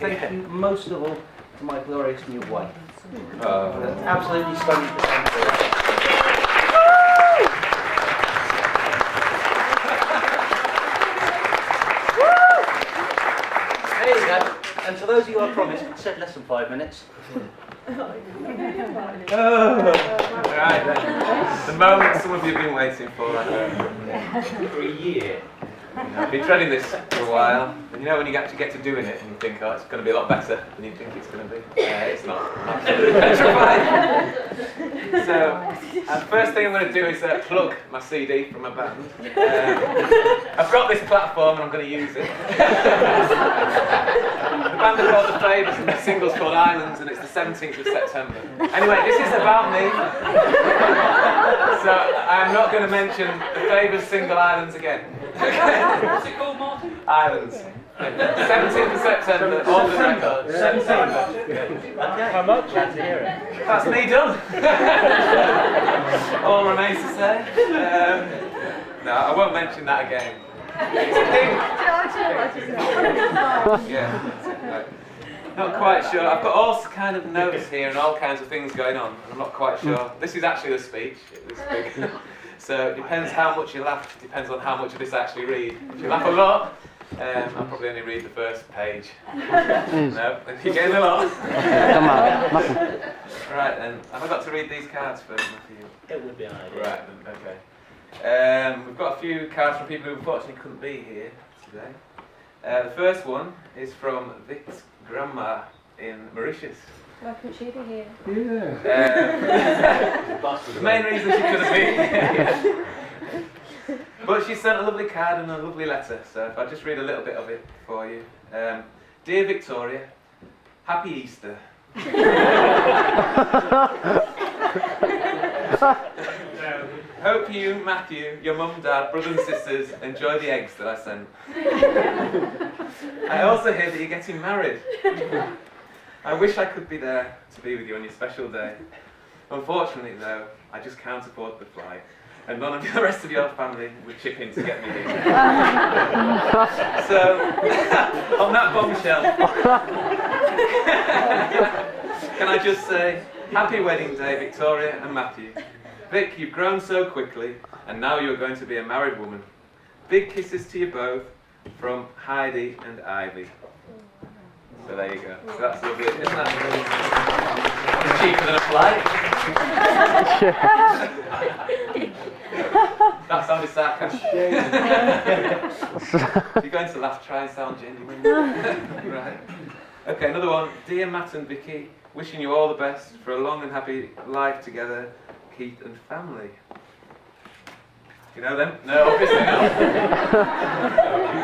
thank you most of all to my glorious new wife. Oh. That's absolutely stunning performance. There you go. And to those of you I promised, it said less than 5 minutes. Right then. The moment some of you have been waiting for, I know. For a year. I've been dreading this for a while. And you know when you actually get to doing it and you think, oh, it's going to be a lot better than you think it's going to be? It's not. I'm absolutely petrified. So, first thing I'm going to do is plug my CD from my band. I've got this platform and I'm going to use it. The band are called The Favours and the single's called Islands and it's the 17th of September. Anyway, this is about me. So I'm not going to mention The Favours single Islands again. What's it called, Martin? Islands. 17th of September, on the record. 17th. Okay. How much? Glad to hear it. That's me done. All remains to say. No, I won't mention that again. It's pink. Yeah. Right. Not quite sure. I've got all kind of notes here and all kinds of things going on. I'm not quite sure. This is actually the speech. So it depends how much you laugh. It depends on how much of this I actually read. If you laugh a lot, I'll probably only read the first page. No, if you get a lot. Right then, have I got to read these cards first, Matthew? It would be an idea. Right then, okay. We've got a few cards from people who unfortunately couldn't be here today. The first one is from Vic's grandma in Mauritius. Why couldn't she be here? The main reason she couldn't be here. But she sent a lovely card and a lovely letter, so if I just read a little bit of it for you. Dear Victoria, Happy Easter. Hope you, Matthew, your mum, dad, brothers and sisters enjoy the eggs that I sent. I also hear that you're getting married. I wish I could be there to be with you on your special day. Unfortunately, though, I just can't afford the flight, and none of the rest of your family would chip in to get me here. So, on that bombshell, can I just say, happy wedding day, Victoria and Matthew. Vic, you've grown so quickly, and now you're going to be a married woman. Big kisses to you both, from Heidi and Ivy. So there you go. So that's lovely. Isn't that cheaper than a flight? That sounded sarcastic. If you're going to laugh, try and sound genuine. Right. Okay, another one. Dear Matt and Vicky, wishing you all the best for a long and happy life together, Keith and family. You know them? No, obviously not.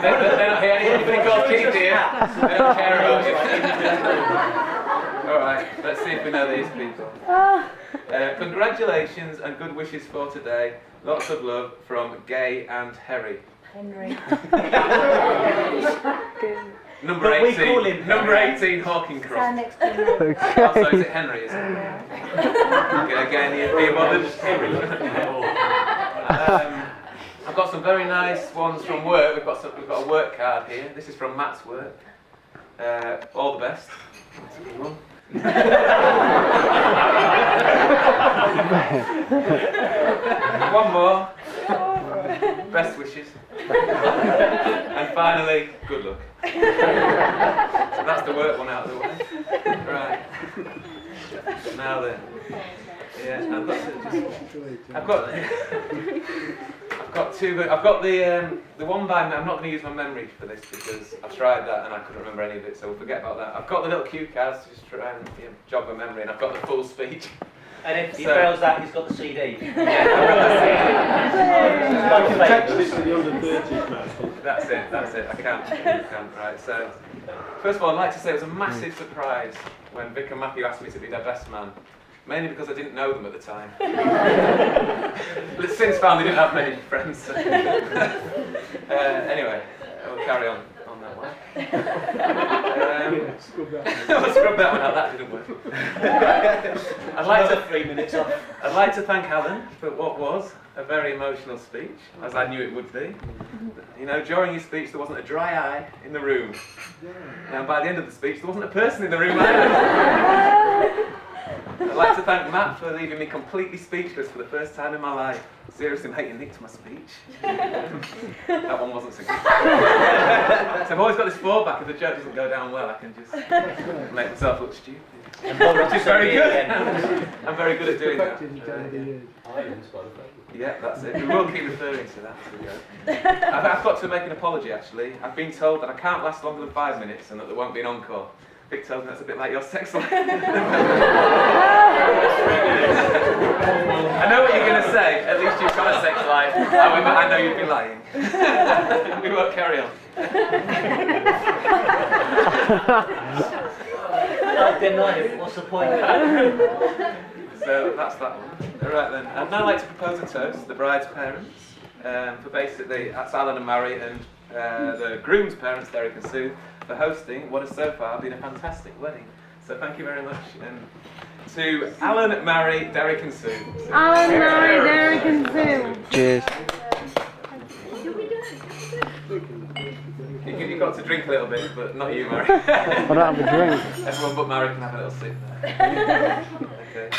They're not here. Anybody called Keith here? They don't care about you. Alright, let's see if we know these people. Congratulations and good wishes for today. Lots of love from Gay and Harry. Henry. Number But we 18. call him Number 18, Hawking Stand Cross. next to me. Oh, so is it Henry, is it? Okay, again, are you bothered? I've got some very nice ones from work. We've got a work card here. This is from Matt's work. All the best. That's a good one. One more. Best wishes. And finally, good luck. So that's the work one out of the way. Right. Now then. Yeah, I've got the one by. I'm not going to use my memory for this because I've tried that and I couldn't remember any of it, so we'll forget about that. I've got the little cue cards to just try and jog my memory, and I've got the full speech. And if he fails that, he's got the CD. Yeah, I've got the CD. Text it to the under 30s, man. That's it. I can't. Right. So, first of all, I'd like to say it was a massive surprise when Vic and Matthew asked me to be their best man. Mainly because I didn't know them at the time. But since found they didn't have many friends. So. Anyway, we'll carry on that one. Scrub that. I'll scrub that one out, that didn't work. Another 3 minutes off. I'd like to thank Alan for what was a very emotional speech, as I knew it would be. You know, during his speech there wasn't a dry eye in the room. And by the end of the speech there wasn't a person in the room either. I'd like to thank Matt for leaving me completely speechless for the first time in my life. Seriously, mate, you nicked my speech. That one wasn't so good. So I've always got this fallback. If the joke doesn't go down well, I can just make myself look stupid. Which is very good. I'm very good at doing that. Yeah, that's it. We will keep referring to that as we go. I've got to make an apology, actually. I've been told that I can't last longer than 5 minutes and that there won't be an encore. Vic tells me that's a bit like your sex life. I know what you're going to say. At least you've got a sex life. However, I know you'd be lying. We won't carry on. I deny it. What's the point? So that's that one. Alright then. I'd now like to propose a toast, the bride's parents, for basically, that's Alan and Mary, and the groom's parents, Derek and Sue, for hosting what has so far been a fantastic wedding. So thank you very much. And to Alan, Mary, Derek and Sue. Alan, Mary, Derek and Sue. Cheers. You've got to drink a little bit, but not you, Mary. I don't have a drink. Everyone but Mary can have a little sip there. Okay.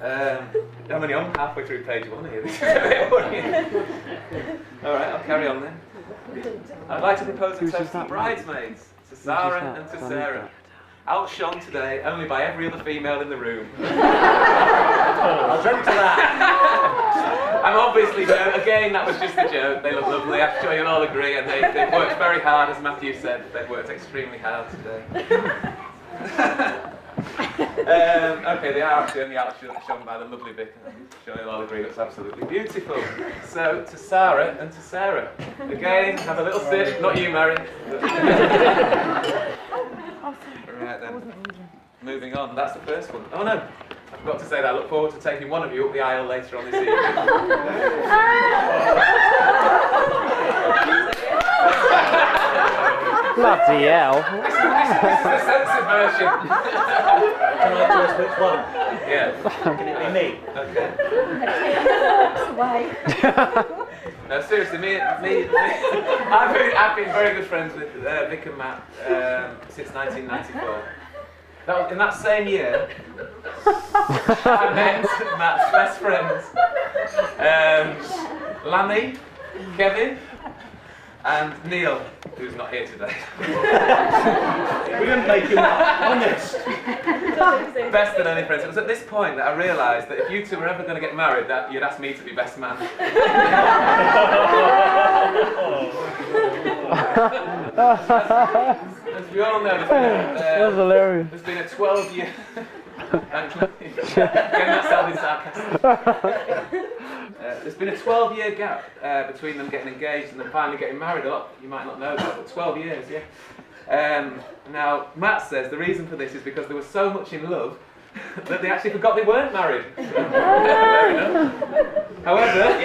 I'm only on halfway through page 1 here. This is a bit worrying. Alright, I'll carry on then. I'd like to propose a toast to the bridesmaids, to Sarah and to Sarah. Outshone today only by every other female in the room. I'll drink to that. I'm obviously, again, that was just a joke. They look lovely, I'm sure you'll all agree, and they've worked very hard, as Matthew said. They've worked extremely hard today. Okay, they are actually only outshone by the lovely Vic. I'm sure you'll all agree that's absolutely beautiful. So, to Sarah and to Sarah. Again, have a little sip. Not you, Mary. Right then. Moving on. That's the first one. Oh no. I forgot to say that. I look forward to taking one of you up the aisle later on this evening. Bloody hell. This is the censored version. Can I choose which one? Yeah. Can it be me? Okay. No, seriously, I've been very good friends with Vic and Matt since 1994. That was, in that same year, I met Matt's best friends, Lanny, Kevin, and Neil, who's not here today. We didn't make him honest. Best and only friends. It was at this point that I realised that if you two were ever going to get married, that you'd ask me to be best man. As we all know, That was hilarious. there's been a 12-year... Again, that sounded sarcastic. There's been a 12-year gap between them getting engaged and then finally getting married. A lot you might not know that, but 12 years, yeah. Now, Matt says the reason for this is because they were so much in love that they actually forgot they weren't married. Fair enough. However,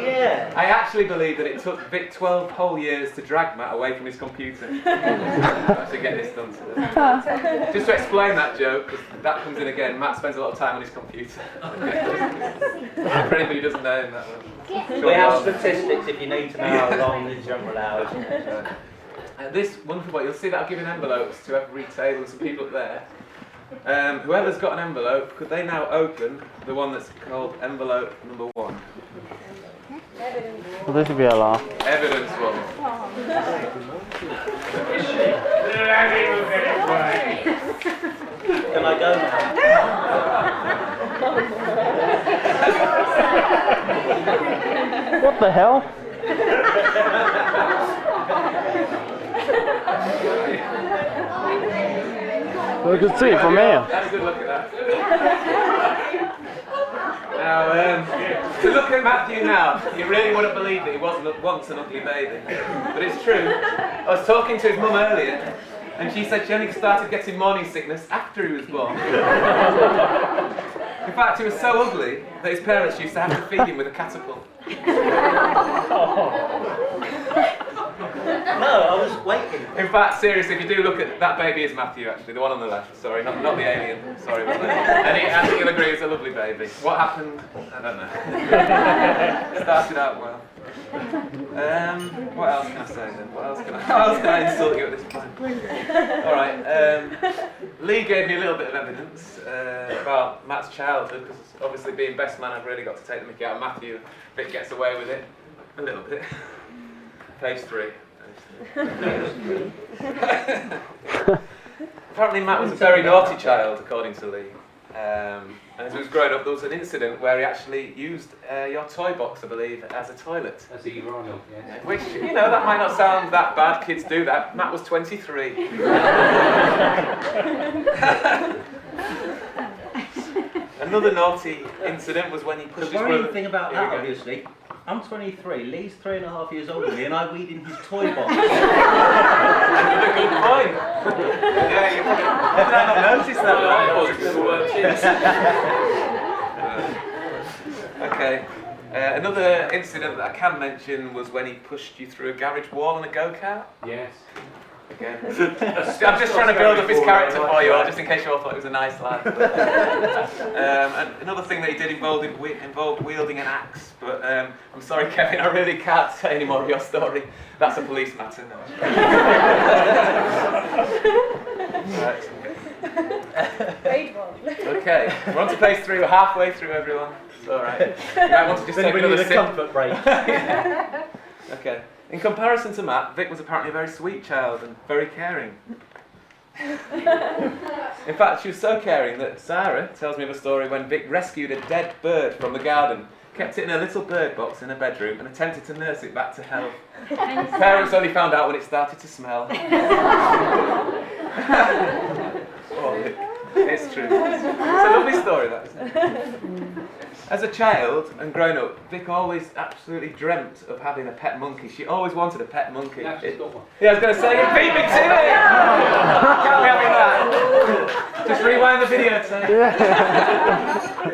Yeah. I actually believe that it took Vic 12 whole years to drag Matt away from his computer to actually get this done today. Just to explain that joke, because that comes in again, Matt spends a lot of time on his computer. For anybody who doesn't know him, that one. We have statistics if you need to know how long these young allowed. This wonderful boy, you'll see that I've given envelopes to every table and some people up there. Whoever's got an envelope, could they now open the one that's called envelope number 1? Well, this would be a laugh. Evidence one. Can I go now? What the hell? I can see it from here. Have a good look at that. Now, to look at Matthew now, you really wouldn't believe that he wasn't once an ugly baby. But it's true. I was talking to his mum earlier, and she said she only started getting morning sickness after he was born. In fact, he was so ugly that his parents used to have to feed him with a catapult. No, I was waiting. In fact, seriously, if you do look at that baby is Matthew actually, the one on the left. Sorry, not the alien. Sorry about that. And I think you'll agree it's a lovely baby. What happened? I don't know. Started out well. What else can I say then? How else can I insult you at this point? Alright, Lee gave me a little bit of evidence about Matt's childhood, because obviously being best man I've really got to take the mickey out of Matthew. Vic gets away with it. A little bit. Page 3. Apparently Matt was a very naughty child, according to Lee. And as he was growing up, there was an incident where he actually used your toy box, I believe, as a toilet. As a urinal, yes. Which, you know, that might not sound that bad, kids do that. Matt was 23. Another naughty incident was when he pushed The his worrying brother... thing about Here we that, go. obviously, I'm 23, Lee's 3.5 years older than me, and I weed in his toy box. Another good point. Yeah, you probably... How did I not notice that? Okay. Another incident that I can mention was when he pushed you through a garage wall on a go-kart. Yes. Again. I'm just trying to build up his character for you all, just in case you all thought he was a nice lad. And another thing that he did involved wielding an axe, but I'm sorry, Kevin, I really can't say any more of your story. That's a police matter now. Right. Okay, we're on to page 3. We're halfway through, everyone. It's all right. You might want to just Then take we another need a sip. comfort break. Okay. In comparison to Matt, Vic was apparently a very sweet child and very caring. In fact, she was so caring that Sarah tells me of a story when Vic rescued a dead bird from the garden, kept it in a little bird box in her bedroom and attempted to nurse it back to health. Parents only found out when it started to smell. Oh, Vic. It's true. It's a lovely story, that, isn't it? As a child and growing up, Vic always absolutely dreamt of having a pet monkey. She always wanted a pet monkey. Yeah, she's got one. Yeah, I was going to say, it beat me to it! Can't we have that? Just rewind the video tape.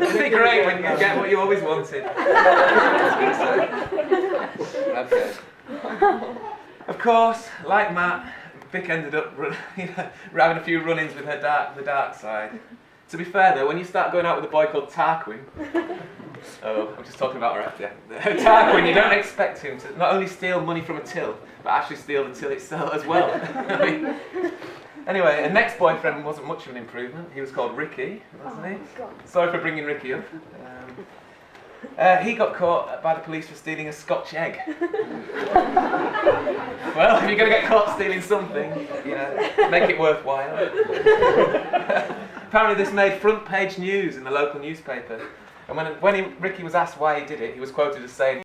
Isn't it great when you get what you always wanted? Okay. Of course, like Matt, Vic ended up having a few run-ins with the dark side. To be fair though, when you start going out with a boy called Tarquin, oh, I'm just talking about her after. Tarquin, you don't expect him to not only steal money from a till, but actually steal the till itself as well. I mean, anyway, a next boyfriend wasn't much of an improvement. He was called Ricky, wasn't he? Sorry for bringing Ricky up. He got caught by the police for stealing a Scotch egg. Well, if you're going to get caught stealing something, you know, make it worthwhile. Apparently this made front page news in the local newspaper. And when Ricky was asked why he did it, he was quoted as saying,